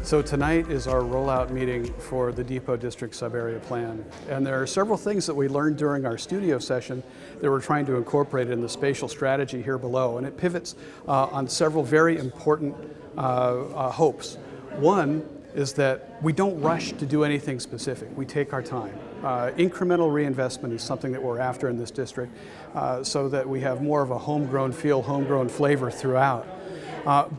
So tonight is our rollout meeting for the Depot District Sub-Area Plan. And there are several things that we learned during our studio session that we're trying to incorporate in the spatial strategy here below. And it pivots on several very important hopes. One is that we don't rush to do anything specific. We take our time. Incremental reinvestment is something that we're after in this district so that we have more of a homegrown feel, homegrown flavor throughout.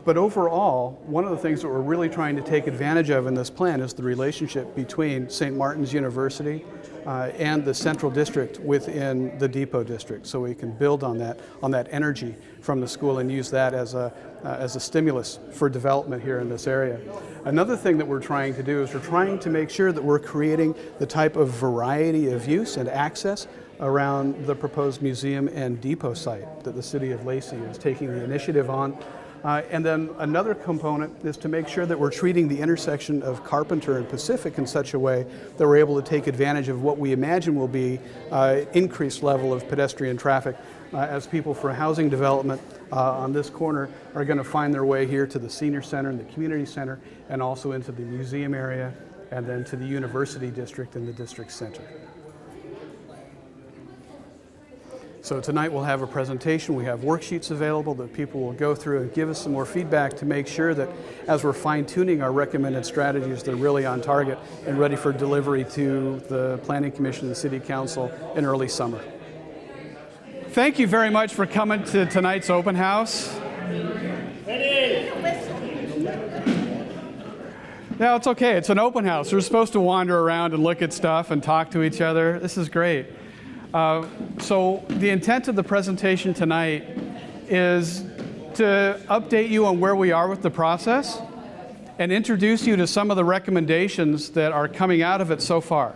But overall, one of the things that we're really trying to take advantage of in this plan is the relationship between St. Martin's University and the Central District within the Depot District, so we can build on that energy from the school and use that as a stimulus for development here in this area. Another thing that we're trying to do is we're trying to make sure that we're creating the type of variety of use and access around the proposed museum and depot site that the City of Lacey is taking the initiative on. And then another component is to make sure that we're treating the intersection of Carpenter and Pacific in such a way that we're able to take advantage of what we imagine will be increased level of pedestrian traffic as people for housing development on this corner are going to find their way here to the senior center and the community center and also into the museum area and then to the university district and the district center. So tonight we'll have a presentation. We have worksheets available that people will go through and give us some more feedback to make sure that as we're fine-tuning our recommended strategies, they're really on target and ready for delivery to the Planning Commission and the City Council in early summer. Thank you very much for coming to tonight's open house. No, it's okay. It's an open house. We're supposed to wander around and look at stuff and talk to each other. This is great. So the intent of the presentation tonight is to update you on where we are with the process and introduce you to some of the recommendations that are coming out of it so far.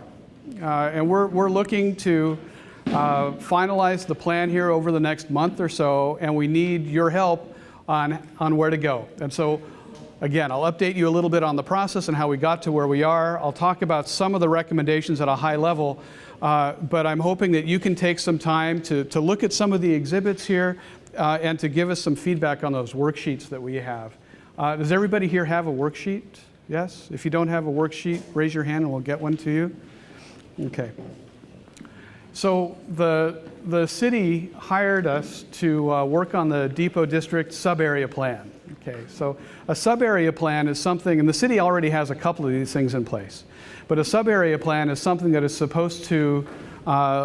And we're looking to finalize the plan here over the next month or so, and we need your help on where to go. And so again, I'll update you a little bit on the process and how we got to where we are. I'll talk about some of the recommendations at a high level, but I'm hoping that you can take some time to look at some of the exhibits here and to give us some feedback on those worksheets that we have. Does everybody here have a worksheet? Yes? If you don't have a worksheet, raise your hand and we'll get one to you. Okay. So the city hired us to work on the Depot District Sub-Area Plan. Okay, so a sub-area plan is something, and the city already has a couple of these things in place, but a sub-area plan is something that is supposed to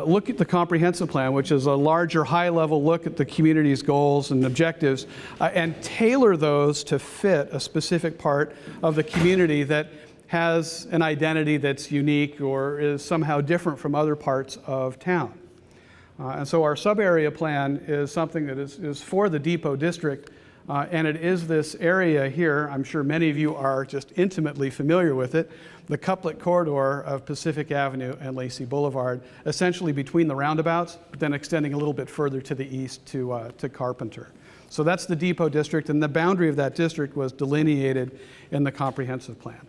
look at the comprehensive plan, which is a larger, high-level look at the community's goals and objectives, and tailor those to fit a specific part of the community that has an identity that's unique or is somehow different from other parts of town. And so our sub-area plan is something that is for the Depot District, and it is this area here. I'm sure many of you are just intimately familiar with it, the couplet corridor of Pacific Avenue and Lacey Boulevard, essentially between the roundabouts, but then extending a little bit further to the east to Carpenter. So that's the Depot District, and the boundary of that district was delineated in the comprehensive plan.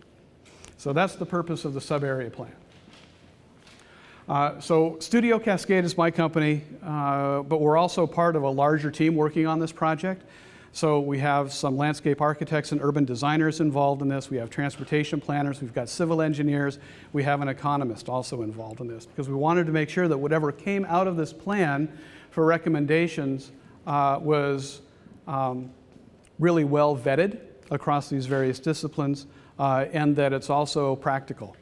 So that's the purpose of the sub-area plan. So Studio Cascade is my company, but we're also part of a larger team working on this project. So we have some landscape architects and urban designers involved in this. We have transportation planners. We've got civil engineers. We have an economist also involved in this because we wanted to make sure that whatever came out of this plan for recommendations was really well vetted across these various disciplines and that it's also practical.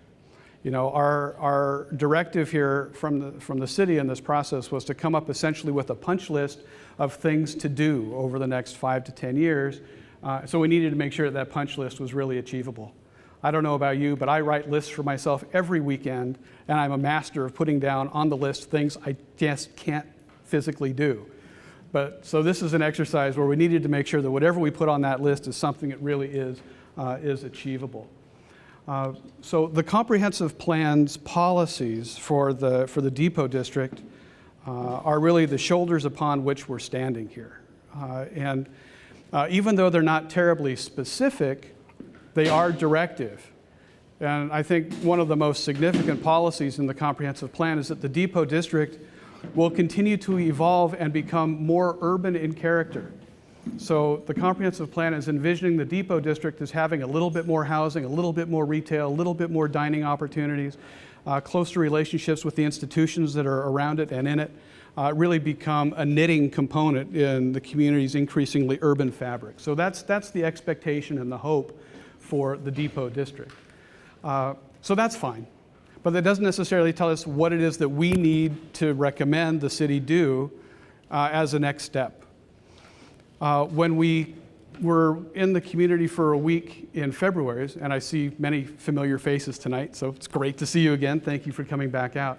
You know, our directive here from the city in this process was to come up essentially with a punch list of things to do over the next 5 to 10 years. So we needed to make sure that punch list was really achievable. I don't know about you, but I write lists for myself every weekend, and I'm a master of putting down on the list things I just can't physically do. But so this is an exercise where we needed to make sure that whatever we put on that list is something that really is achievable. So the comprehensive plan's policies for the Depot District are really the shoulders upon which we're standing here. And even though they're not terribly specific, they are directive. And I think one of the most significant policies in the comprehensive plan is that the Depot District will continue to evolve and become more urban in character. So the comprehensive plan is envisioning the depot district as having a little bit more housing, a little bit more retail, a little bit more dining opportunities, closer relationships with the institutions that are around it and in it, really become a knitting component in the community's increasingly urban fabric. So that's the expectation and the hope for the depot district. So that's fine. But that doesn't necessarily tell us what it is that we need to recommend the city do as a next step. When we were in the community for a week in February, and I see many familiar faces tonight, so it's great to see you again. Thank you for coming back out.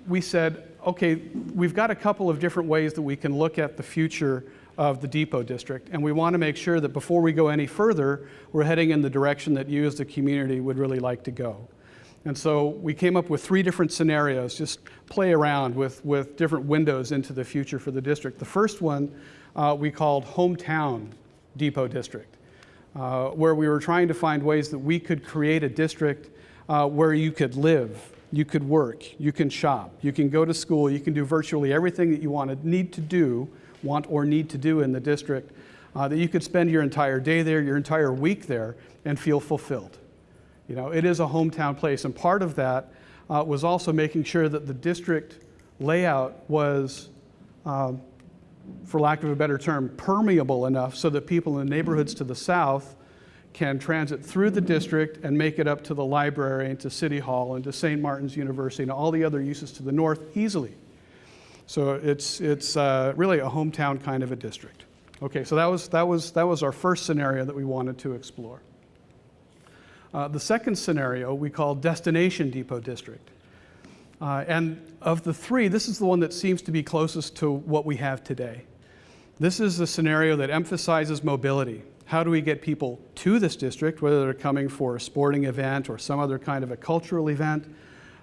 We said, okay, we've got a couple of different ways that we can look at the future of the depot district, and we want to make sure that before we go any further, we're heading in the direction that you as the community would really like to go. And so we came up with 3 different scenarios, just play around with different windows into the future for the district. The first one we called Hometown Depot District, where we were trying to find ways that we could create a district where you could live, you could work, you can shop, you can go to school, you can do virtually everything that you want or need to do in the district, that you could spend your entire day there, your entire week there, and feel fulfilled. You know, it is a hometown place, and part of that was also making sure that the district layout was, for lack of a better term, permeable enough so that people in the neighborhoods to the south can transit through the district and make it up to the library and to City Hall and to St. Martin's University and all the other uses to the north easily. So it's really a hometown kind of a district. Okay, so that was our first scenario that we wanted to explore. The second scenario we call Destination Depot District. And of the 3, this is the one that seems to be closest to what we have today. This is a scenario that emphasizes mobility. How do we get people to this district, whether they're coming for a sporting event or some other kind of a cultural event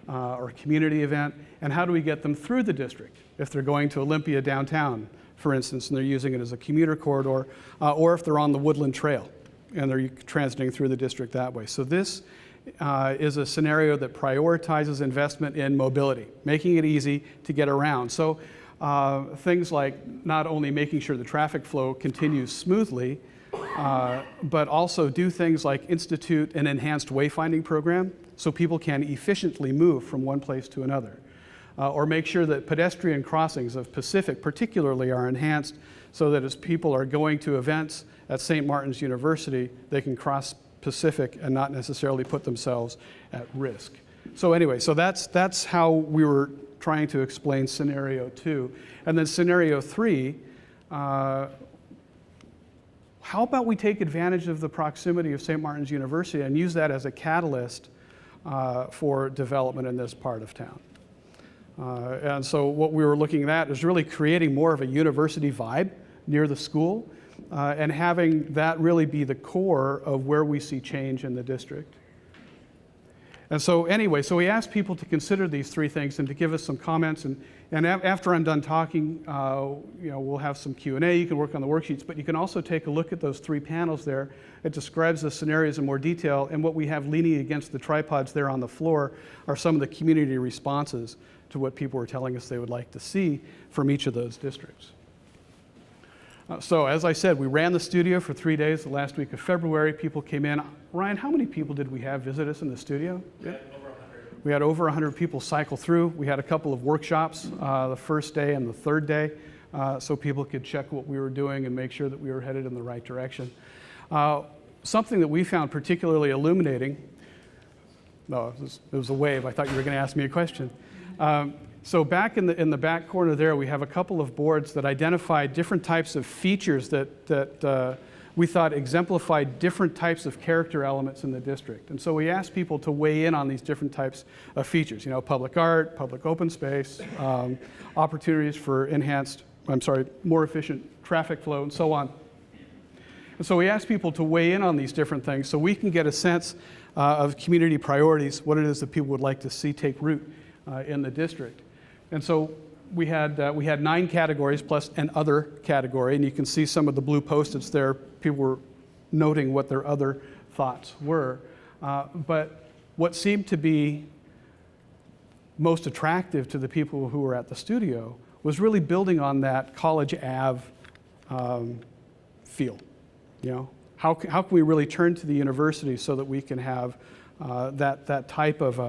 or a community event, and how do we get them through the district if they're going to Olympia downtown, for instance, and they're using it as a commuter corridor, or if they're on the Woodland Trail and they're transiting through the district that way. So this is a scenario that prioritizes investment in mobility, making it easy to get around. So things like not only making sure the traffic flow continues smoothly, but also do things like institute an enhanced wayfinding program so people can efficiently move from one place to another. Or make sure that pedestrian crossings of Pacific particularly are enhanced so that as people are going to events at St. Martin's University, they can cross Pacific and not necessarily put themselves at risk. So anyway, so that's how we were trying to explain scenario 2. And then scenario 3, how about we take advantage of the proximity of St. Martin's University and use that as a catalyst for development in this part of town. And so what we were looking at is really creating more of a university vibe near the school and having that really be the core of where we see change in the district. And so anyway, so we asked people to consider these 3 things and to give us some comments. And after I'm done talking, we'll have some Q&A. You can work on the worksheets, but you can also take a look at those 3 panels there. It describes the scenarios in more detail, and what we have leaning against the tripods there on the floor are some of the community responses to what people were telling us they would like to see from each of those districts. So as I said, we ran the studio for 3 days the last week of February. People came in. Ryan, how many people did we have visit us in the studio? We had over 100 people cycle through. We had a couple of workshops the first day and the third day so people could check what we were doing and make sure that we were headed in the right direction. Something that we found particularly illuminating, no, it was a wave. I thought you were going to ask me a question. So back in the back corner there, we have a couple of boards that identified different types of features that we thought exemplified different types of character elements in the district. And so we asked people to weigh in on these different types of features, public art, public open space, opportunities for more efficient traffic flow, and so on. And so we asked people to weigh in on these different things so we can get a sense of community priorities, what it is that people would like to see take root in the district. And so we had 9 categories plus an other category, and you can see some of the blue Post-its there. People were noting what their other thoughts were. But what seemed to be most attractive to the people who were at the studio was really building on that College Ave feel? How can we really turn to the university so that we can have that type of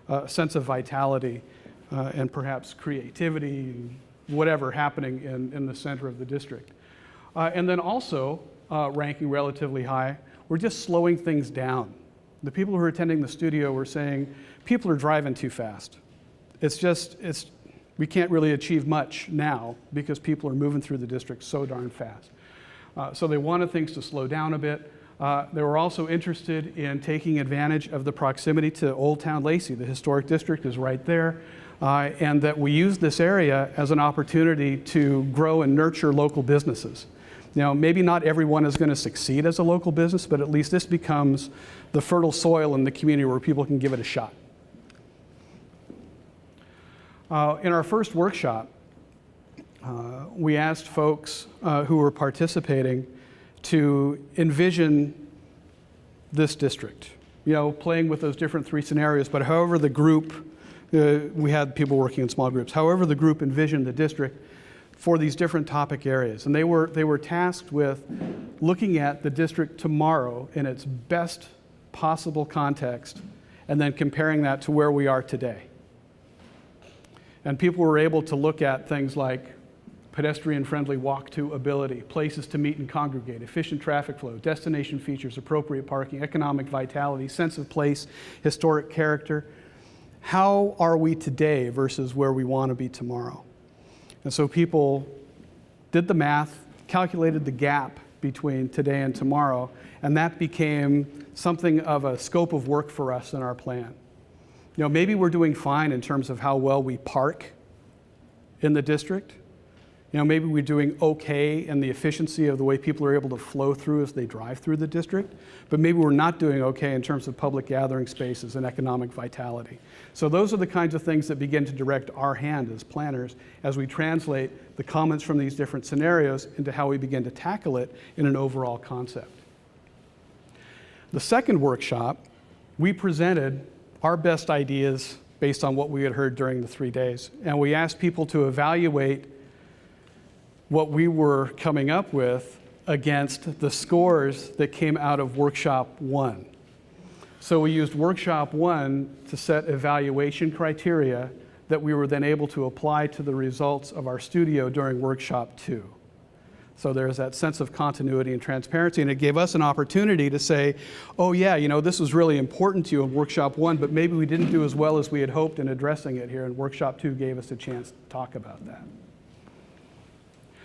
a sense of vitality and perhaps creativity, whatever happening in the center of the district? And then also, ranking relatively high, we're just slowing things down. The people who are attending the studio were saying, people are driving too fast. We can't really achieve much now because people are moving through the district so darn fast. So they wanted things to slow down a bit. They were also interested in taking advantage of the proximity to Old Town Lacey. The historic district is right there, and that we use this area as an opportunity to grow and nurture local businesses. Maybe not everyone is going to succeed as a local business, but at least this becomes the fertile soil in the community where people can give it a shot. In our first workshop, we asked folks who were participating to envision this district, playing with those different three scenarios, but however the group, we had people working in small groups, however the group envisioned the district for these different topic areas. And they were tasked with looking at the district tomorrow in its best possible context and then comparing that to where we are today. And people were able to look at things like pedestrian-friendly walk-to ability, places to meet and congregate, efficient traffic flow, destination features, appropriate parking, economic vitality, sense of place, historic character. How are we today versus where we want to be tomorrow? And so people did the math, calculated the gap between today and tomorrow, and that became something of a scope of work for us in our plan. Maybe we're doing fine in terms of how well we park in the district. Maybe we're doing okay in the efficiency of the way people are able to flow through as they drive through the district, but maybe we're not doing okay in terms of public gathering spaces and economic vitality. So those are the kinds of things that begin to direct our hand as planners as we translate the comments from these different scenarios into how we begin to tackle it in an overall concept. The second workshop, we presented our best ideas based on what we had heard during the 3 days, and we asked people to evaluate what we were coming up with against the scores that came out of Workshop 1. So we used Workshop 1 to set evaluation criteria that we were then able to apply to the results of our studio during Workshop 2. So there's that sense of continuity and transparency, and it gave us an opportunity to say, oh yeah, this was really important to you in Workshop 1, but maybe we didn't do as well as we had hoped in addressing it here, and Workshop 2 gave us a chance to talk about that.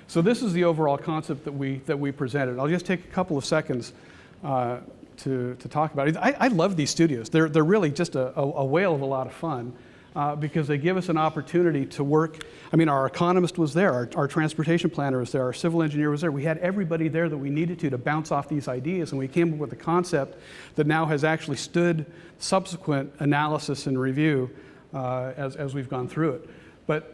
So this is the overall concept that we presented. I'll just take a couple of seconds to talk about it. I love these studios. They're really just a whale of a lot of fun because they give us an opportunity to work. Our economist was there, our transportation planner was there, our civil engineer was there. We had everybody there that we needed to bounce off these ideas, and we came up with a concept that now has actually stood subsequent analysis and review as we've gone through it. But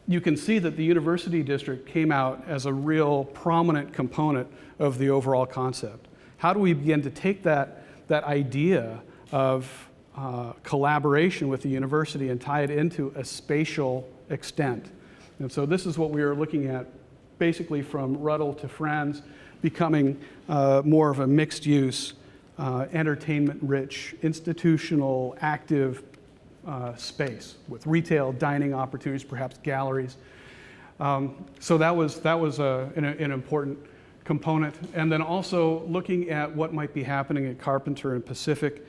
you can see that the university district came out as a real prominent component of the overall concept. How do we begin to take that idea of collaboration with the university and tie it into a spatial extent? And so this is what we are looking at, basically from Ruddle to Franz, becoming more of a mixed-use, entertainment-rich, institutional, active space with retail, dining opportunities, perhaps galleries. So that was an important component. And then also looking at what might be happening at Carpenter and Pacific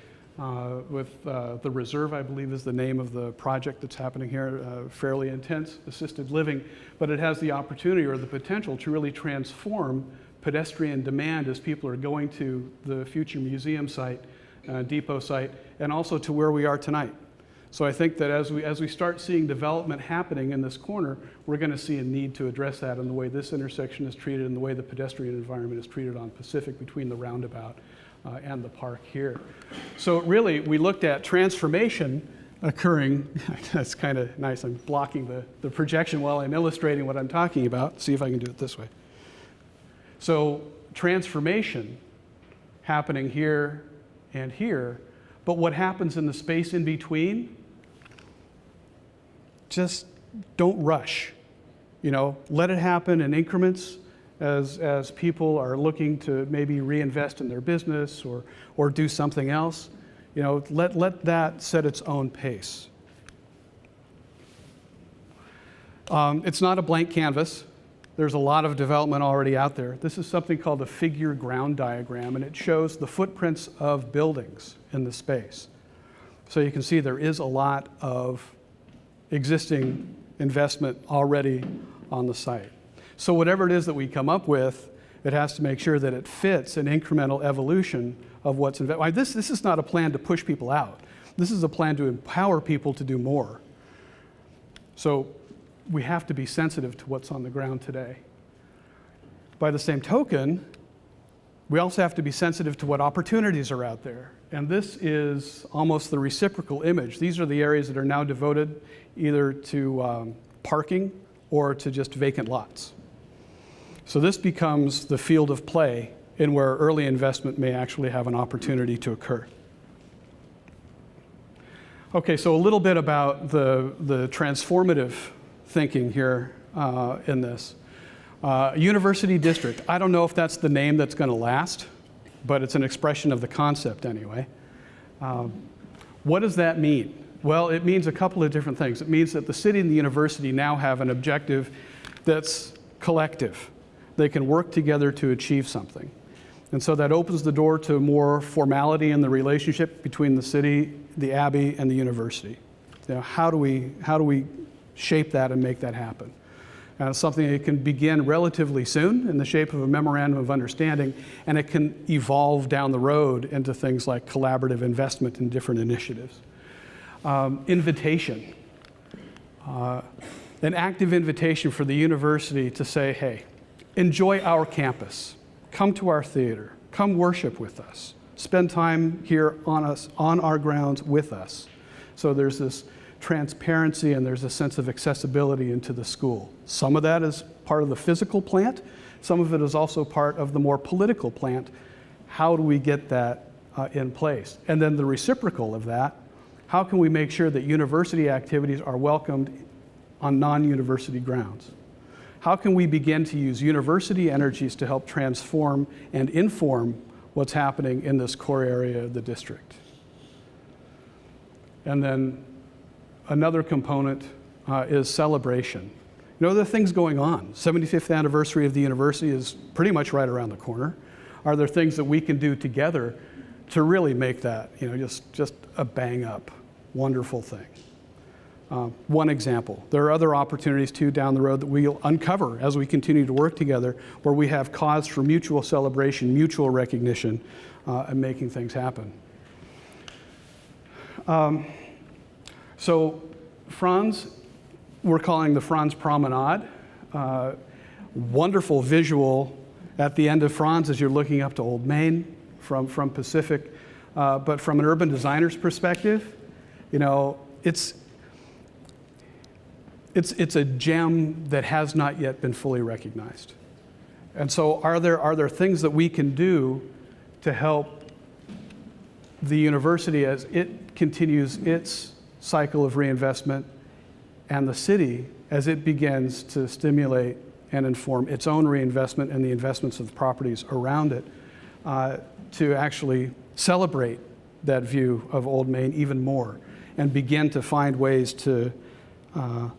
with the Reserve, I believe is the name of the project that's happening here, fairly intense assisted living, but it has the opportunity or the potential to really transform pedestrian demand as people are going to the future museum site, depot site, and also to where we are tonight. So I think that as we start seeing development happening in this corner, we're going to see a need to address that in the way this intersection is treated and the way the pedestrian environment is treated on Pacific between the roundabout and the park here. So really, we looked at transformation occurring. That's kind of nice. I'm blocking the projection while I'm illustrating what I'm talking about. See if I can do it this way. So transformation happening here and here, but what happens in the space in between? Just don't rush. Let it happen in increments. as people are looking to maybe reinvest in their business or do something else. Let that set its own pace. It's not a blank canvas. There's a lot of development already out there. This is something called a figure ground diagram, and it shows the footprints of buildings in the space. So you can see there is a lot of existing investment already on the site. So whatever it is that we come up with, it has to make sure that it fits an incremental evolution of what's invested. This is not a plan to push people out. This is a plan to empower people to do more. So we have to be sensitive to what's on the ground today. By the same token, we also have to be sensitive to what opportunities are out there. And this is almost the reciprocal image. These are the areas that are now devoted either to parking or to just vacant lots. So this becomes the field of play in where early investment may actually have an opportunity to occur. Okay, so a little bit about the transformative thinking here in this. University district. I don't know if that's the name that's going to last, but it's an expression of the concept anyway. What does that mean? Well, it means a couple of different things. It means that the city and the university now have an objective that's collective. They can work together to achieve something. And so that opens the door to more formality in the relationship between the city, the Abbey, and the university. How do we shape that and make that happen? It's something that can begin relatively soon in the shape of a memorandum of understanding, and it can evolve down the road into things like collaborative investment in different initiatives. Invitation. An active invitation for the university to say, hey, enjoy our campus. Come to our theater. Come worship with us. Spend time here on our grounds with us. So there's this transparency and there's a sense of accessibility into the school. Some of that is part of the physical plant. Some of it is also part of the more political plant. How do we get that in place? And then the reciprocal of that, how can we make sure that university activities are welcomed on non-university grounds? How can we begin to use university energies to help transform and inform what's happening in this core area of the district? And then another component is celebration. There are things going on. 75th anniversary of the university is pretty much right around the corner. Are there things that we can do together to really make that, just a bang up, wonderful thing? One example. There are other opportunities too down the road that we'll uncover as we continue to work together, where we have cause for mutual celebration, mutual recognition, and making things happen. So Franz, we're calling the Franz Promenade. Wonderful visual at the end of Franz as you're looking up to Old Main from Pacific. But from an urban designer's perspective, it's a gem that has not yet been fully recognized. And so are there things that we can do to help the university as it continues its cycle of reinvestment, and the city as it begins to stimulate and inform its own reinvestment and the investments of the properties around it, to actually celebrate that view of Old Main even more and begin to find ways to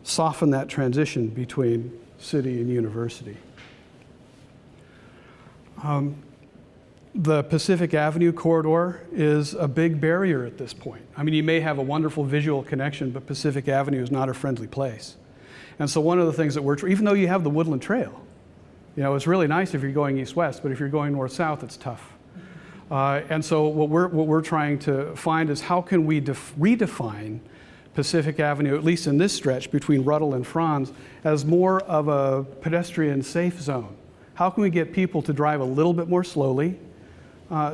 soften that transition between city and university. The Pacific Avenue corridor is a big barrier at this point. You may have a wonderful visual connection, but Pacific Avenue is not a friendly place. And so one of the things that even though you have the Woodland Trail, it's really nice if you're going east-west, but if you're going north-south, it's tough. And so what we're trying to find is how can we redefine Pacific Avenue, at least in this stretch between Ruddle and Franz, as more of a pedestrian safe zone. How can we get people to drive a little bit more slowly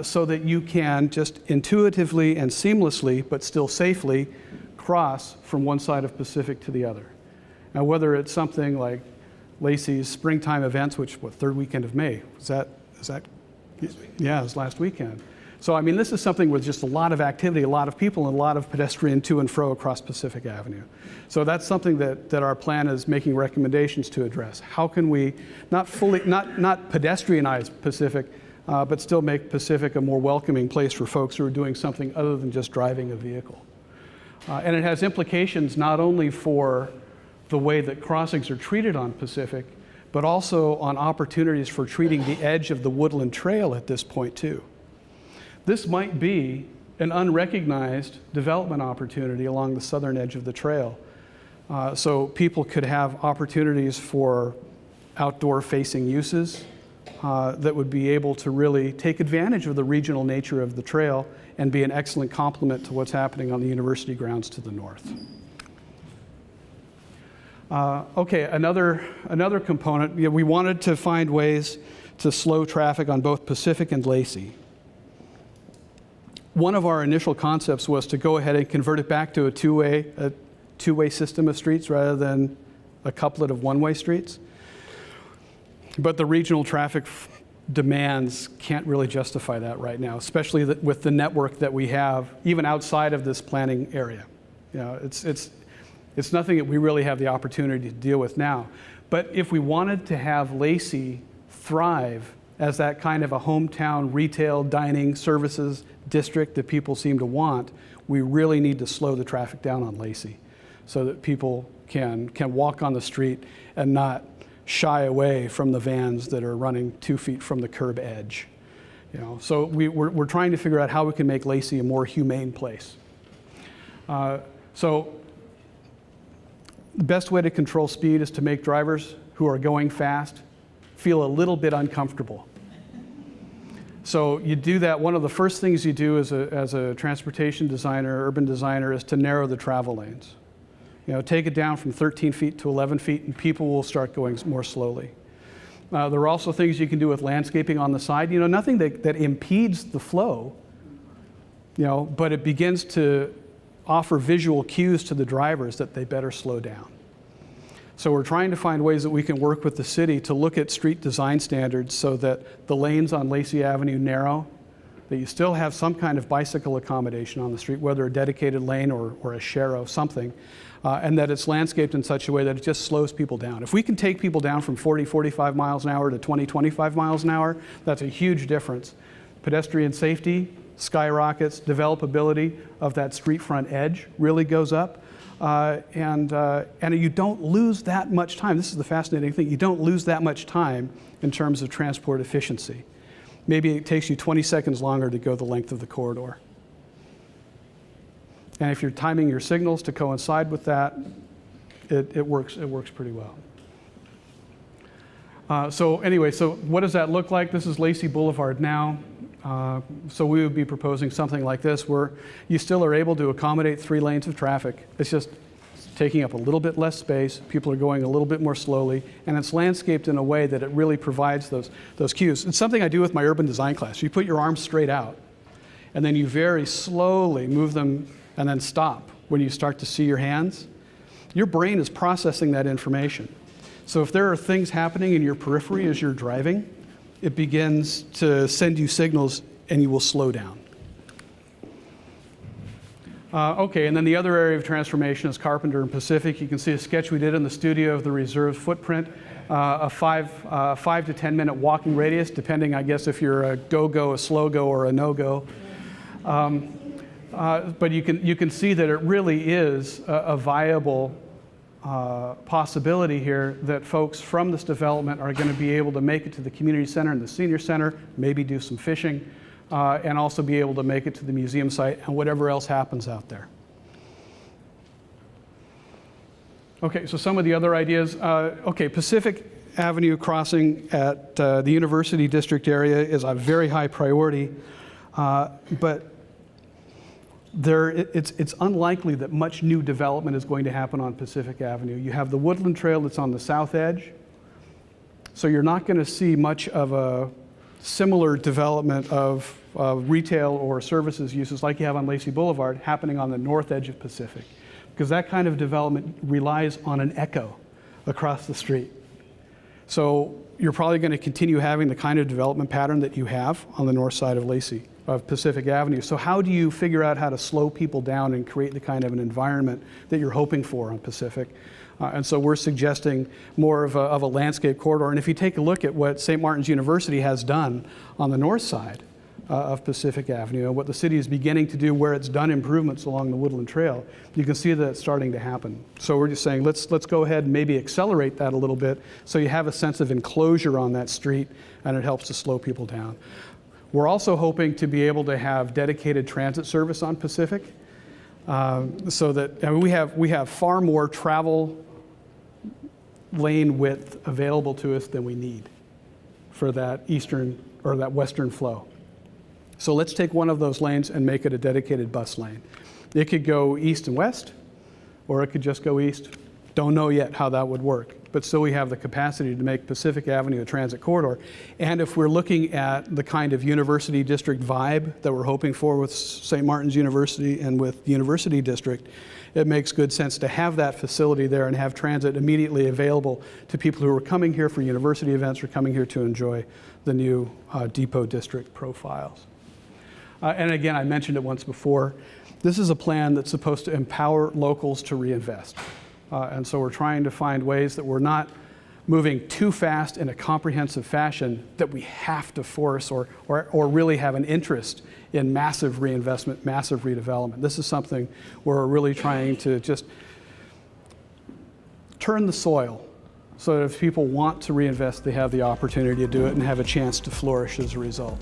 so that you can just intuitively and seamlessly, but still safely, cross from one side of Pacific to the other? Now, whether it's something like Lacey's springtime events, which, third weekend of May? Is that? Yeah, it was last weekend. So, I mean, this is something with just a lot of activity, a lot of people, and a lot of pedestrian to and fro across Pacific Avenue. So that's something that our plan is making recommendations to address. How can we not pedestrianize Pacific, but still make Pacific a more welcoming place for folks who are doing something other than just driving a vehicle? And it has implications not only for the way that crossings are treated on Pacific, but also on opportunities for treating the edge of the Woodland Trail at this point too. This might be an unrecognized development opportunity along the southern edge of the trail. So people could have opportunities for outdoor facing uses that would be able to really take advantage of the regional nature of the trail and be an excellent complement to what's happening on the university grounds to the north. Okay, another component, we wanted to find ways to slow traffic on both Pacific and Lacey. One of our initial concepts was to go ahead and convert it back to a two-way system of streets rather than a couplet of one-way streets. But the regional traffic demands can't really justify that right now, especially with the network that we have, even outside of this planning area. You know, it's nothing that we really have the opportunity to deal with now. But if we wanted to have Lacey thrive as that kind of a hometown retail, dining, services district that people seem to want, we really need to slow the traffic down on Lacey so that people can walk on the street and not shy away from the vans that are running 2 feet from the curb edge. You know, so we're trying to figure out how we can make Lacey a more humane place. So the best way to control speed is to make drivers who are going fast feel a little bit uncomfortable. So you do that, one of the first things you do as a transportation designer, urban designer, is to narrow the travel lanes. You know, take it down from 13 feet to 11 feet and people will start going more slowly. There are also things you can do with landscaping on the side. You know, nothing that impedes the flow, you know, but it begins to offer visual cues to the drivers that they better slow down. So we're trying to find ways that we can work with the city to look at street design standards so that the lanes on Lacey Avenue narrow, that you still have some kind of bicycle accommodation on the street, whether a dedicated lane or a share something, and that it's landscaped in such a way that it just slows people down. If we can take people down from 40, 45 miles an hour to 20, 25 miles an hour, that's a huge difference. Pedestrian safety skyrockets, developability of that street front edge really goes up, and you don't lose that much time. This is the fascinating thing. You don't lose that much time in terms of transport efficiency. Maybe it takes you 20 seconds longer to go the length of the corridor. And if you're timing your signals to coincide with that, it works pretty well. So anyway, so what does that look like? This is Lacey Boulevard now. So we would be proposing something like this where you still are able to accommodate 3 lanes of traffic. It's just taking up a little bit less space. People are going a little bit more slowly, and it's landscaped in a way that it really provides those cues. It's something I do with my urban design class. You put your arms straight out, and then you very slowly move them and then stop when you start to see your hands. Your brain is processing that information. So if there are things happening in your periphery as you're driving, it begins to send you signals and you will slow down. Okay, and then the other area of transformation is Carpenter and Pacific. You can see a sketch we did in the studio of the reserve footprint, a 5 to 10 minute walking radius, depending, I guess, if you're a go-go, a slow-go, or a no-go. But you can see that it really is a viable possibility here that folks from this development are going to be able to make it to the community center and the senior center, maybe do some fishing, and also be able to make it to the museum site and whatever else happens out there. Okay, so some of the other ideas. Okay, Pacific Avenue crossing at the University District area is a very high priority, but it's unlikely that much new development is going to happen on Pacific Avenue. You have the Woodland Trail that's on the south edge, so you're not going to see much of a similar development of retail or services uses like you have on Lacey Boulevard happening on the north edge of Pacific, because that kind of development relies on an echo across the street. So you're probably going to continue having the kind of development pattern that you have on the north side of Lacey of Pacific Avenue. So how do you figure out how to slow people down and create the kind of an environment that you're hoping for on Pacific? And so we're suggesting more of a landscape corridor. And if you take a look at what St. Martin's University has done on the north side of Pacific Avenue and what the city is beginning to do where it's done improvements along the Woodland Trail, you can see that it's starting to happen. So we're just saying let's go ahead and maybe accelerate that a little bit so you have a sense of enclosure on that street and it helps to slow people down. We're also hoping to be able to have dedicated transit service on Pacific so that we have far more travel lane width available to us than we need for that eastern or that western flow. So let's take one of those lanes and make it a dedicated bus lane. It could go east and west, or it could just go east. Don't know yet how that would work, but still we have the capacity to make Pacific Avenue a transit corridor. And if we're looking at the kind of university district vibe that we're hoping for with St. Martin's University and with the University District, it makes good sense to have that facility there and have transit immediately available to people who are coming here for university events or coming here to enjoy the new depot district profiles. And again, I mentioned it once before, this is a plan that's supposed to empower locals to reinvest. And so we're trying to find ways that we're not moving too fast in a comprehensive fashion that we have to force or really have an interest in massive reinvestment, massive redevelopment. This is something where we're really trying to just turn the soil so that if people want to reinvest, they have the opportunity to do it and have a chance to flourish as a result.